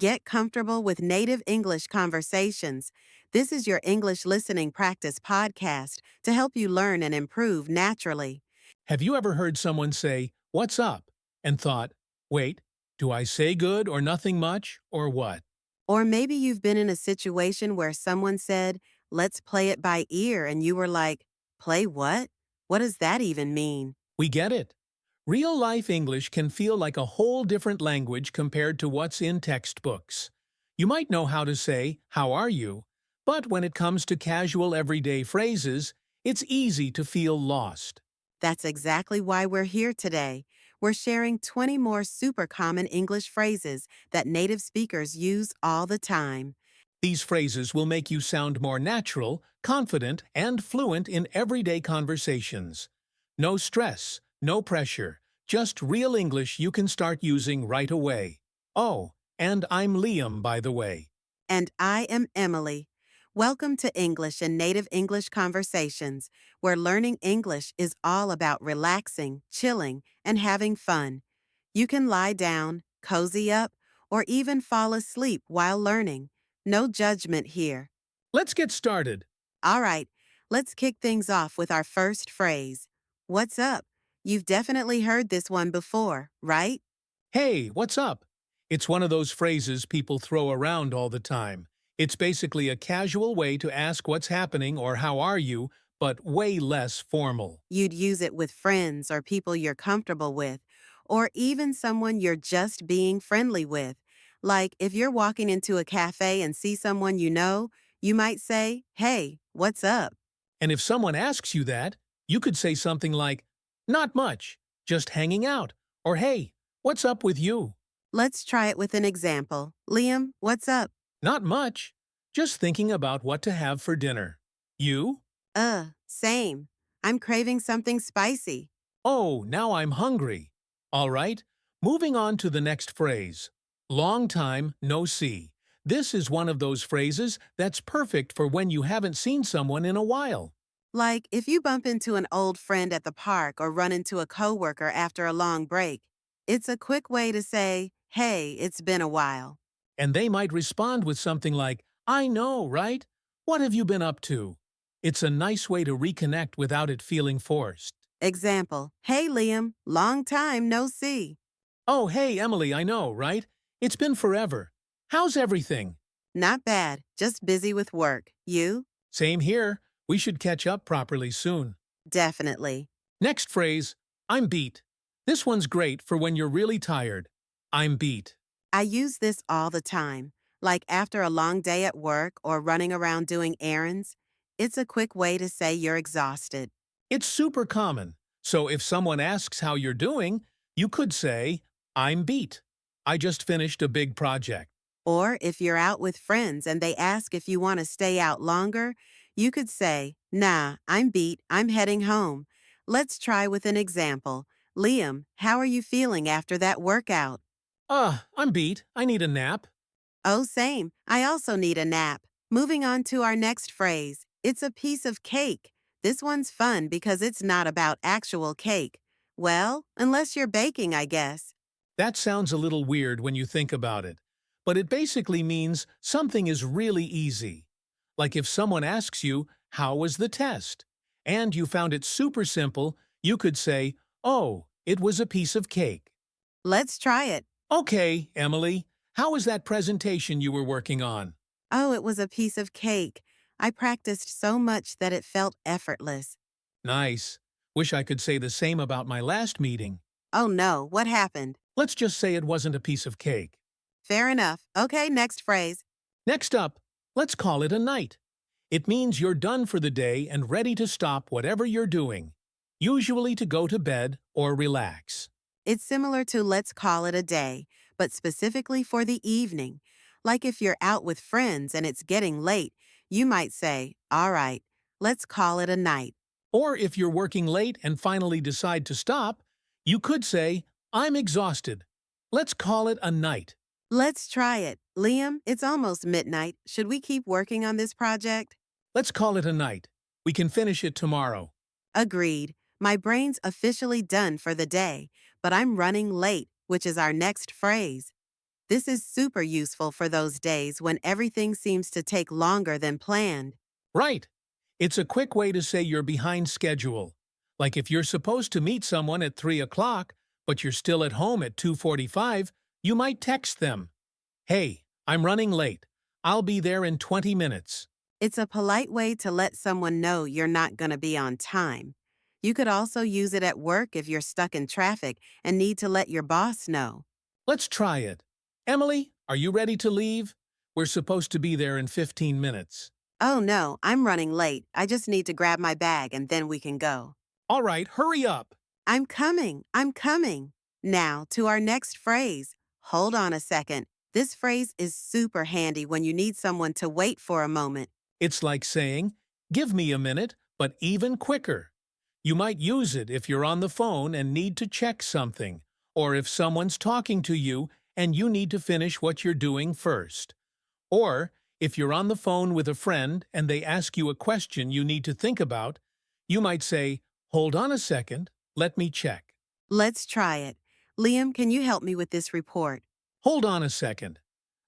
Get comfortable with native English conversations. This is your English listening practice podcast to help you learn and improve naturally. Have you ever heard someone say, "What's up?" and thought, "Wait, do I say good or nothing much, or what?" Or maybe you've been in a situation where someone said, let's play it by ear, and you were like, play what? What does that even mean? We get it. Real-life English can feel like a whole different language compared to what's in textbooks. You might know how to say, "How are you?" but when it comes to casual everyday phrases, it's easy to feel lost. That's exactly why we're here today. We're sharing 20 more super common English phrases that native speakers use all the time. These phrases will make you sound more natural, confident, and fluent in everyday conversations. No stress, no pressure, just real English you can start using right away. Oh, and I'm Liam, by the way. And I am Emily. Welcome to English and Native English Conversations, where learning English is all about relaxing, chilling, and having fun. You can lie down, cozy up, or even fall asleep while learning. No judgment here. Let's get started. All right, let's kick things off with our first phrase. What's up? You've definitely heard this one before, right? Hey, what's up? It's one of those phrases people throw around all the time. It's basically a casual way to ask what's happening or how are you, but way less formal. You'd use it with friends or people you're comfortable with, or even someone you're just being friendly with. Like if you're walking into a cafe and see someone you know, you might say, hey, what's up? And if someone asks you that, you could say something like, "Not much, just hanging out," or "Hey, what's up with you?" Let's try it with an example. Liam, what's up? "Not much, just thinking about what to have for dinner." You? Same. I'm craving something spicy. "Oh, now I'm hungry." All right, moving on to the next phrase. Long time, no see. This is one of those phrases that's perfect for when you haven't seen someone in a while. Like if you bump into an old friend at the park or run into a coworker after a long break, it's a quick way to say, hey, it's been a while. And they might respond with something like, "I know, right? What have you been up to?" It's a nice way to reconnect without it feeling forced. Example, hey Liam, long time no see. "Oh, hey, Emily, I know, right? It's been forever. How's everything?" Not bad, just busy with work. You? Same here. We should catch up properly soon. Definitely. Next phrase, "I'm beat." This one's great for when you're really tired. I'm beat. I use this all the time, like after a long day at work or running around doing errands. It's a quick way to say you're exhausted. It's super common. So if someone asks how you're doing, you could say, "I'm beat. I just finished a big project." Or if you're out with friends and they ask if you want to stay out longer, you could say, nah, I'm beat, I'm heading home. Let's try with an example. Liam, how are you feeling after that workout? I'm beat. I need a nap." Oh, same. I also need a nap. Moving on to our next phrase. It's a piece of cake. This one's fun because it's not about actual cake. Well, unless you're baking, I guess. That sounds a little weird when you think about it, but it basically means something is really easy. Like if someone asks you, "How was the test?" and you found it super simple, you could say, "Oh, it was a piece of cake." Let's try it. Okay, Emily, how was that presentation you were working on? Oh, it was a piece of cake. I practiced so much that it felt effortless. Nice. Wish I could say the same about my last meeting. Oh no, what happened? Let's just say it wasn't a piece of cake. Fair enough. Okay, next phrase. Next up, let's call it a night. It means you're done for the day and ready to stop whatever you're doing, usually to go to bed or relax. It's similar to let's call it a day, but specifically for the evening. Like if you're out with friends and it's getting late, you might say, all right, let's call it a night. Or if you're working late and finally decide to stop, you could say, "I'm exhausted. Let's call it a night." Let's try it. Liam, it's almost midnight. Should we keep working on this project? Let's call it a night. We can finish it tomorrow. Agreed. My brain's officially done for the day, but I'm running late, which is our next phrase. This is super useful for those days when everything seems to take longer than planned. Right. It's a quick way to say you're behind schedule. Like if you're supposed to meet someone at 3 o'clock, but you're still at home at 2:45, you might text them, "Hey, I'm running late. I'll be there in 20 minutes." It's a polite way to let someone know you're not going to be on time. You could also use it at work if you're stuck in traffic and need to let your boss know. Let's try it. Emily, are you ready to leave? We're supposed to be there in 15 minutes. Oh no, I'm running late. I just need to grab my bag and then we can go. All right, hurry up. I'm coming. I'm coming. Now, to our next phrase. Hold on a second. This phrase is super handy when you need someone to wait for a moment. It's like saying, "Give me a minute," but even quicker. You might use it if you're on the phone and need to check something, or if someone's talking to you and you need to finish what you're doing first. Or if you're on the phone with a friend and they ask you a question you need to think about, you might say, "Hold on a second, let me check." Let's try it. Liam, can you help me with this report? Hold on a second.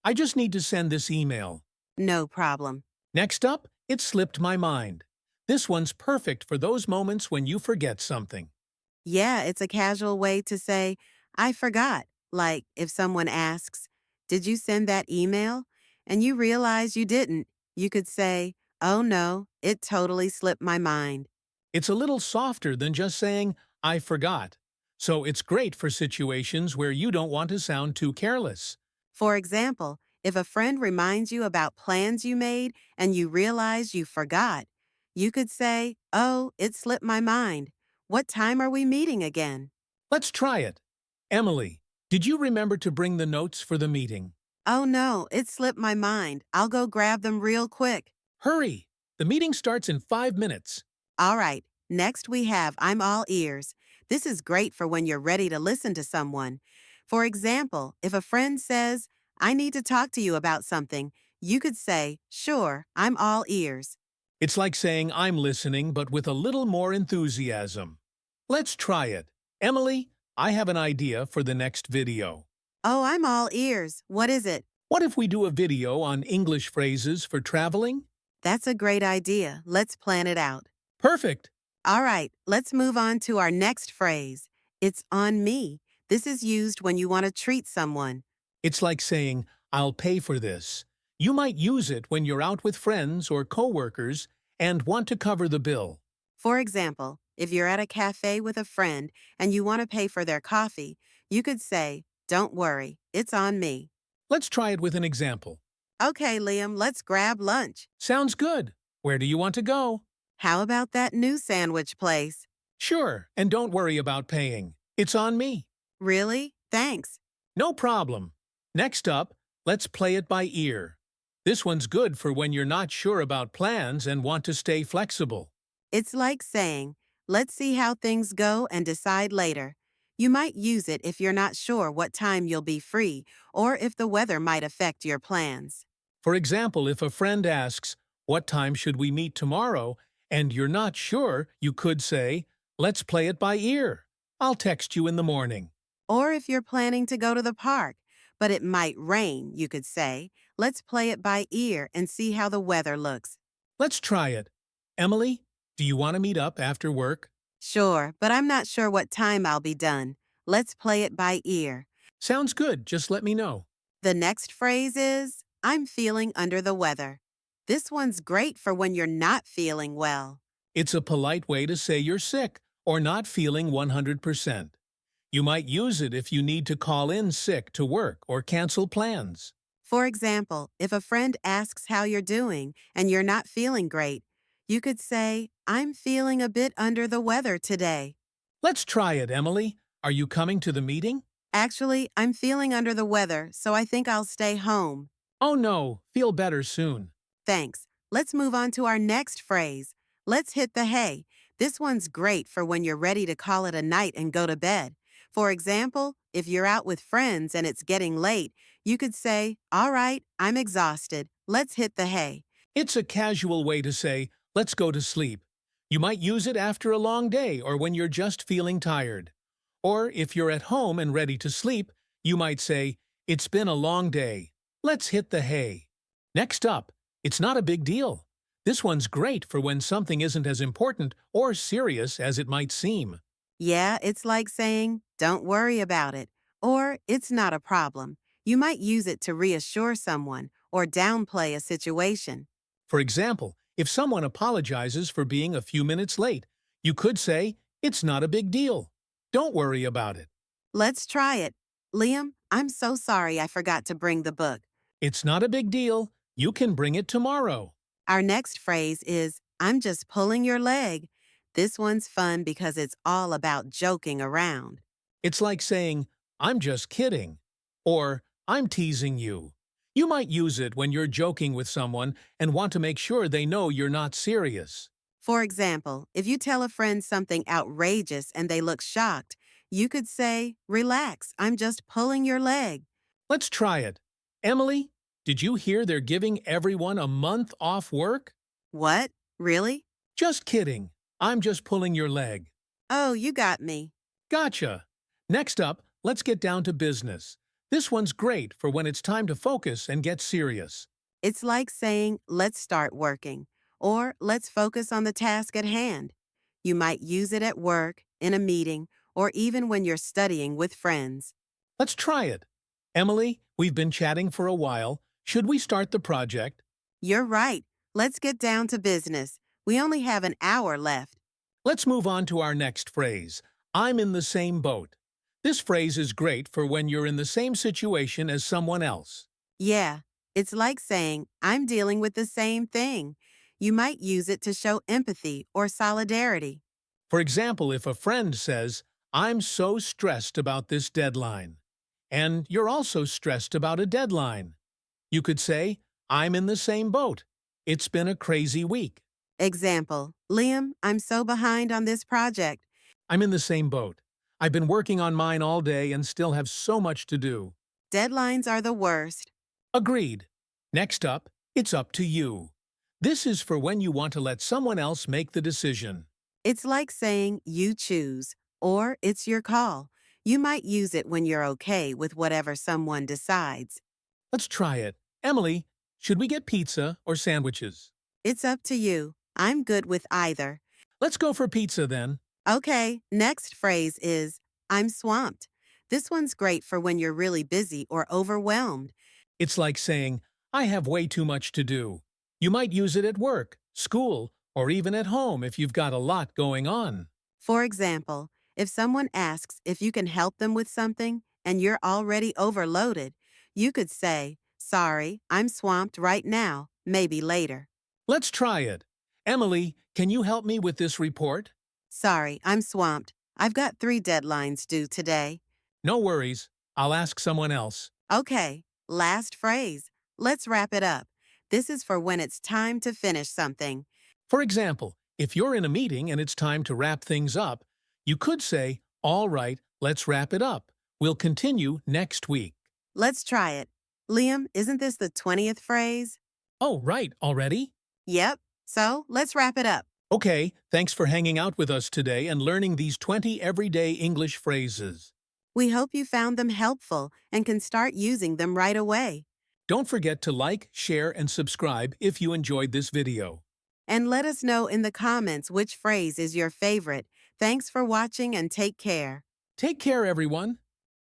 I just need to send this email. No problem. Next up, it slipped my mind. This one's perfect for those moments when you forget something. Yeah, it's a casual way to say, I forgot. Like if someone asks, did you send that email? And you realize you didn't, you could say, oh no, it totally slipped my mind. It's a little softer than just saying, "I forgot." So it's great for situations where you don't want to sound too careless. For example, if a friend reminds you about plans you made and you realize you forgot, you could say, oh, it slipped my mind. What time are we meeting again? Let's try it. Emily, did you remember to bring the notes for the meeting? Oh no, it slipped my mind. I'll go grab them real quick. Hurry! The meeting starts in 5 minutes. All right, next we have I'm all ears. This is great for when you're ready to listen to someone. For example, if a friend says, I need to talk to you about something, you could say, sure, I'm all ears. It's like saying "I'm listening," but with a little more enthusiasm. Let's try it. Emily, I have an idea for the next video. Oh, I'm all ears. What is it? What if we do a video on English phrases for traveling? That's a great idea. Let's plan it out. Perfect! All right, let's move on to our next phrase. It's on me. This is used when you want to treat someone. It's like saying, "I'll pay for this." You might use it when you're out with friends or coworkers and want to cover the bill. For example, if you're at a cafe with a friend and you want to pay for their coffee, you could say, don't worry, it's on me. Let's try it with an example. Okay, Liam, let's grab lunch. Sounds good. Where do you want to go? How about that new sandwich place? Sure, and don't worry about paying. It's on me. Really? Thanks. No problem. Next up, let's play it by ear. This one's good for when you're not sure about plans and want to stay flexible. It's like saying, let's see how things go and decide later. You might use it if you're not sure what time you'll be free or if the weather might affect your plans. For example, if a friend asks, "What time should we meet tomorrow?" and you're not sure, you could say, "Let's play it by ear. I'll text you in the morning." Or if you're planning to go to the park, but it might rain, you could say, let's play it by ear and see how the weather looks. Let's try it. Emily, do you want to meet up after work? Sure, but I'm not sure what time I'll be done. Let's play it by ear. Sounds good, just let me know. The next phrase is, I'm feeling under the weather. This one's great for when you're not feeling well. It's a polite way to say you're sick or not feeling 100%. You might use it if you need to call in sick to work or cancel plans. For example, if a friend asks how you're doing and you're not feeling great, you could say, I'm feeling a bit under the weather today. Let's try it, Emily. Are you coming to the meeting? Actually, I'm feeling under the weather, so I think I'll stay home. Oh no, feel better soon. Thanks. Let's move on to our next phrase. Let's hit the hay. This one's great for when you're ready to call it a night and go to bed. For example, if you're out with friends and it's getting late, you could say, all right, I'm exhausted. Let's hit the hay. It's a casual way to say, "Let's go to sleep." You might use it after a long day or when you're just feeling tired. Or if you're at home and ready to sleep, you might say, It's been a long day. Let's hit the hay. Next up, it's not a big deal. This one's great for when something isn't as important or serious as it might seem. Yeah, it's like saying, don't worry about it, or it's not a problem. You might use it to reassure someone or downplay a situation. For example, if someone apologizes for being a few minutes late, you could say, it's not a big deal. Don't worry about it. Let's try it. Liam, I'm so sorry I forgot to bring the book. It's not a big deal. You can bring it tomorrow. Our next phrase is, I'm just pulling your leg. This one's fun because it's all about joking around. It's like saying, I'm just kidding, or I'm teasing you. You might use it when you're joking with someone and want to make sure they know you're not serious. For example, if you tell a friend something outrageous and they look shocked, you could say, relax, I'm just pulling your leg. Let's try it. Emily, did you hear they're giving everyone a month off work? What? Really? Just kidding. I'm just pulling your leg. Oh, you got me. Gotcha. Next up, let's get down to business. This one's great for when it's time to focus and get serious. It's like saying, let's start working, or let's focus on the task at hand. You might use it at work, in a meeting, or even when you're studying with friends. Let's try it. Emily, we've been chatting for a while. Should we start the project? You're right. Let's get down to business. We only have an hour left. Let's move on to our next phrase. I'm in the same boat. This phrase is great for when you're in the same situation as someone else. Yeah, it's like saying, I'm dealing with the same thing. You might use it to show empathy or solidarity. For example, if a friend says, I'm so stressed about this deadline, and you're also stressed about a deadline, you could say, I'm in the same boat. It's been a crazy week. Example, Liam, I'm so behind on this project. I'm in the same boat. I've been working on mine all day and still have so much to do. Deadlines are the worst. Agreed. Next up, it's up to you. This is for when you want to let someone else make the decision. It's like saying you choose, or it's your call. You might use it when you're okay with whatever someone decides. Let's try it. Emily, should we get pizza or sandwiches? It's up to you. I'm good with either. Let's go for pizza then. Okay, next phrase is, I'm swamped. This one's great for when you're really busy or overwhelmed. It's like saying, I have way too much to do. You might use it at work, school, or even at home if you've got a lot going on. For example, if someone asks if you can help them with something and you're already overloaded, you could say, sorry, I'm swamped right now, maybe later. Let's try it. Emily, can you help me with this report? Sorry, I'm swamped. I've got 3 deadlines due today. No worries. I'll ask someone else. Okay, last phrase. Let's wrap it up. This is for when it's time to finish something. For example, if you're in a meeting and it's time to wrap things up, you could say, all right, let's wrap it up. We'll continue next week. Let's try it. Liam, isn't this the 20th phrase? Oh, right, already? Yep. So let's wrap it up. Okay, thanks for hanging out with us today and learning these 20 everyday English phrases. We hope you found them helpful and can start using them right away. Don't forget to like, share, and subscribe if you enjoyed this video. And let us know in the comments which phrase is your favorite. Thanks for watching and take care. Take care, everyone.